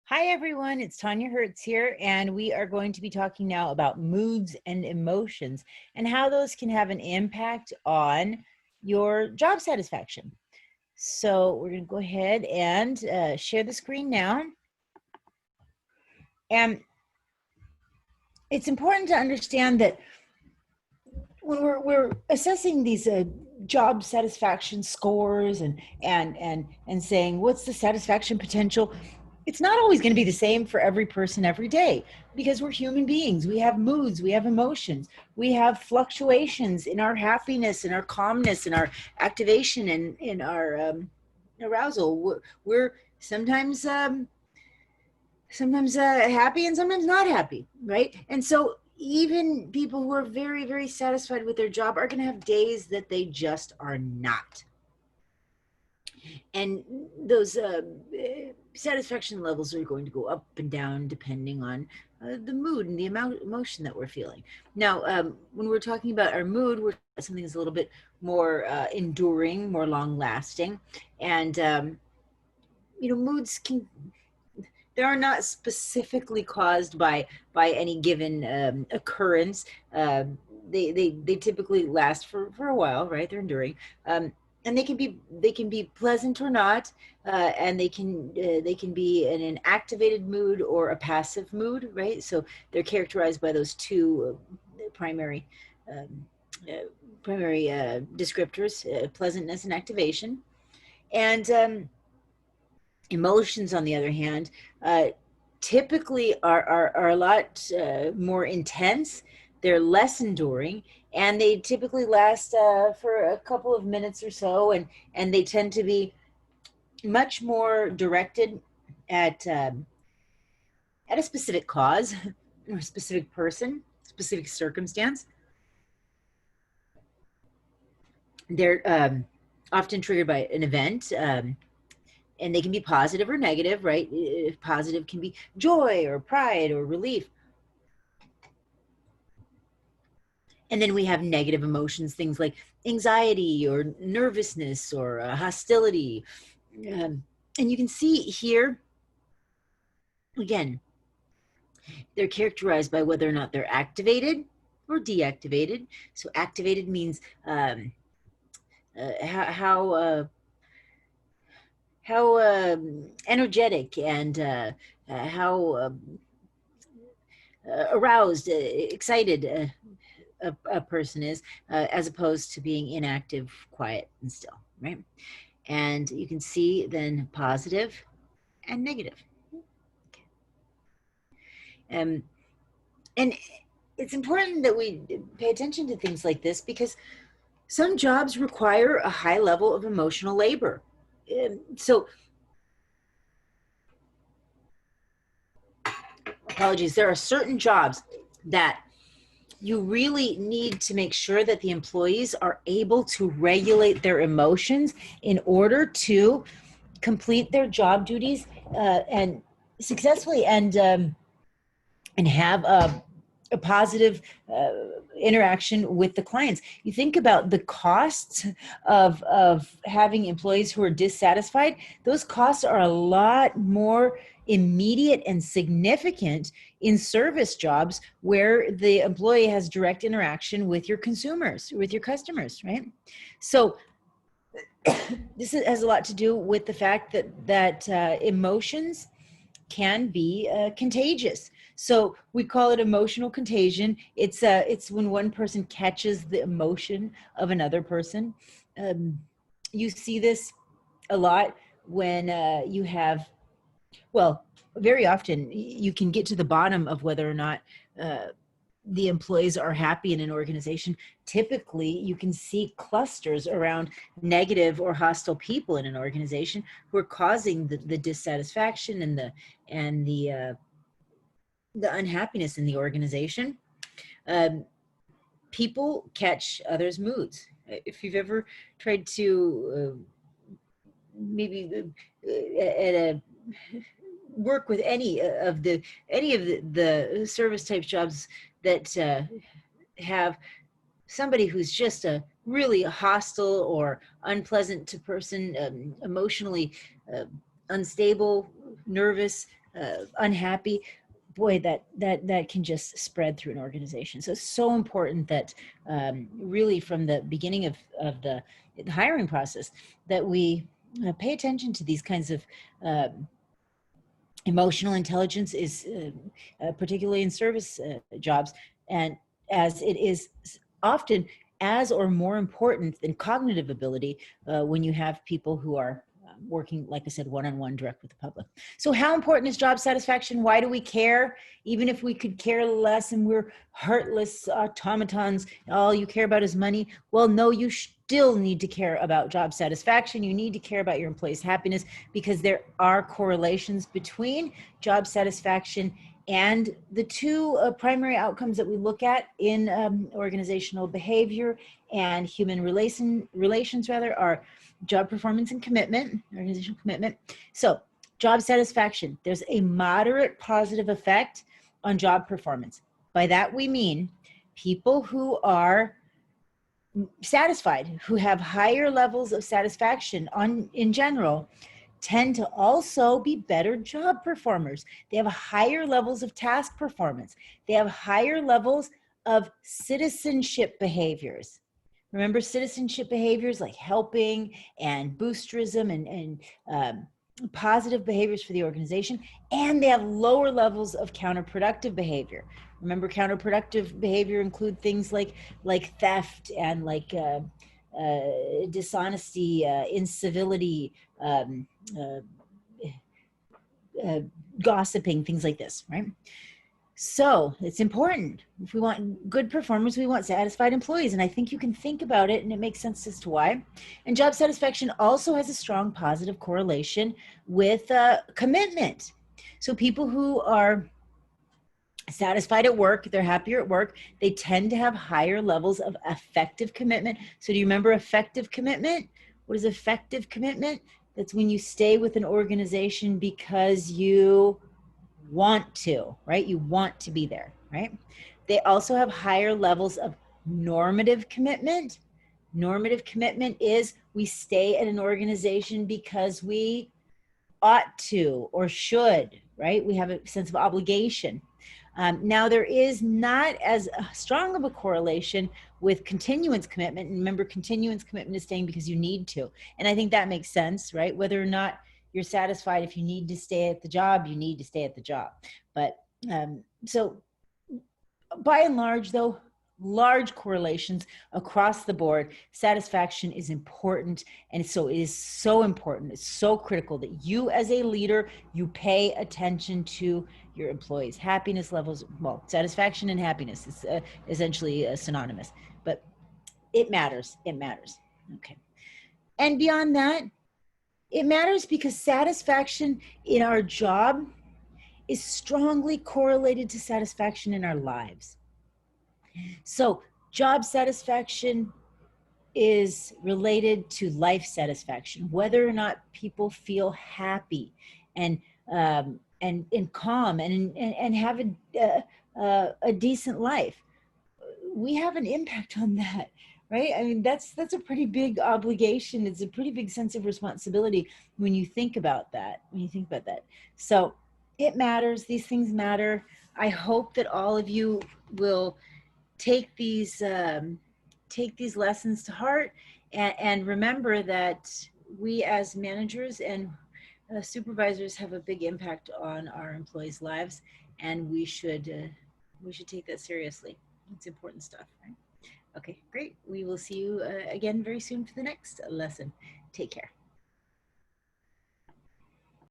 Hi, everyone. It's Tanya Hertz here, and we are going to be talking now about moods and emotions and how those can have an impact on your job satisfaction. So we're going to go ahead and share the screen now. And it's important to understand that when we're assessing these job satisfaction scores and saying what's the satisfaction potential, it's not always going to be the same for every person every day, because we're human beings. We have moods, we have emotions, we have fluctuations in our happiness, in our calmness, in our activation, and in our arousal. We're sometimes happy and sometimes not happy, right? And so even people who are very, very satisfied with their job are going to have days that they just are not. And those satisfaction levels are going to go up and down depending on the mood and the emotion that we're feeling. Now, when we're talking about our mood, we're something that's a little bit more enduring, more long lasting. And moods can, they are not specifically caused by any given occurrence. They typically last for a while, right? They're enduring, and they can be pleasant or not, and they can be in an activated mood or a passive mood, right? So they're characterized by those two primary um, descriptors: pleasantness and activation, and emotions, on the other hand, typically are a lot more intense. They're less enduring, and they typically last for a couple of minutes or so, and they tend to be much more directed at a specific cause or a specific person, specific circumstance. They're often triggered by an event. And they can be positive or negative, right? Positive can be joy or pride or relief. And then we have negative emotions, things like anxiety or nervousness or hostility. And you can see here, again, they're characterized by whether or not they're activated or deactivated. So activated means how energetic and how aroused, excited a person is, as opposed to being inactive, quiet, and still, right? And you can see then positive and negative. And it's important that we pay attention to things like this, because some jobs require a high level of emotional labor. So, apologies, there are certain jobs that you really need to make sure that the employees are able to regulate their emotions in order to complete their job duties and successfully, and have a positive interaction with the clients. You think about the costs of having employees who are dissatisfied. Those costs are a lot more immediate and significant in service jobs where the employee has direct interaction with your consumers, with your customers, right? So this has a lot to do with the fact that emotions can be contagious. So we call it emotional contagion. It's when one person catches the emotion of another person. You see this a lot when you have, well, very often you can get to the bottom of whether or not the employees are happy in an organization. Typically, you can see clusters around negative or hostile people in an organization who are causing the dissatisfaction and the unhappiness in the organization. People catch others' moods. If you've ever tried to maybe at a work with any of the service type jobs that have somebody who's just a really hostile or unpleasant to person, emotionally unstable, nervous, unhappy, boy, that can just spread through an organization. So it's so important that really from the beginning of the hiring process that we pay attention to these kinds of emotional intelligence is particularly in service jobs, and as it is often as or more important than cognitive ability when you have people who are working, like I said, one-on-one direct with the public. So how important is job satisfaction? Why do we care? Even if we could care less and we're heartless automatons, all you care about is money. Well, no, you still need to care about job satisfaction. You need to care about your employees' happiness, because there are correlations between job satisfaction and the two primary outcomes that we look at in organizational behavior and human relations are job performance and commitment, organizational commitment. So job satisfaction, there's a moderate positive effect on job performance. By that we mean people who are satisfied, who have higher levels of satisfaction in general, tend to also be better job performers. They have higher levels of task performance. They have higher levels of citizenship behaviors. Remember citizenship behaviors like helping and boosterism and positive behaviors for the organization, and they have lower levels of counterproductive behavior. Remember, counterproductive behavior include things like theft and dishonesty, incivility, gossiping, things like this, right? So it's important. If we want good performers, we want satisfied employees. And I think you can think about it and it makes sense as to why. And job satisfaction also has a strong positive correlation with commitment. So people who are satisfied at work, they're happier at work, they tend to have higher levels of effective commitment. So do you remember effective commitment? What is effective commitment? That's when you stay with an organization because you want to, right? You want to be there, right? They also have higher levels of normative commitment. Normative commitment is we stay at an organization because we ought to or should, right? We have a sense of obligation. Now, there is not as strong of a correlation with continuance commitment. And remember, continuance commitment is staying because you need to. And I think that makes sense, right? Whether or not you're satisfied, if you need to stay at the job, you need to stay at the job. But so by and large, though, large correlations across the board. Satisfaction is important. And so it is so important. It's so critical that you as a leader, you pay attention to your employees' happiness levels. Well, satisfaction and happiness is essentially synonymous, but it matters. It matters. Okay. And beyond that, it matters because satisfaction in our job is strongly correlated to satisfaction in our lives. So job satisfaction is related to life satisfaction, whether or not people feel happy and calm and have a decent life. We have an impact on that, right? I mean, that's a pretty big obligation. It's a pretty big sense of responsibility when you think about that. So it matters. These things matter. I hope that all of you will take these lessons to heart and remember that we as managers and supervisors have a big impact on our employees' lives, and we should take that seriously. It's important stuff, right? Okay, great. We will see you again very soon for the next lesson. Take care.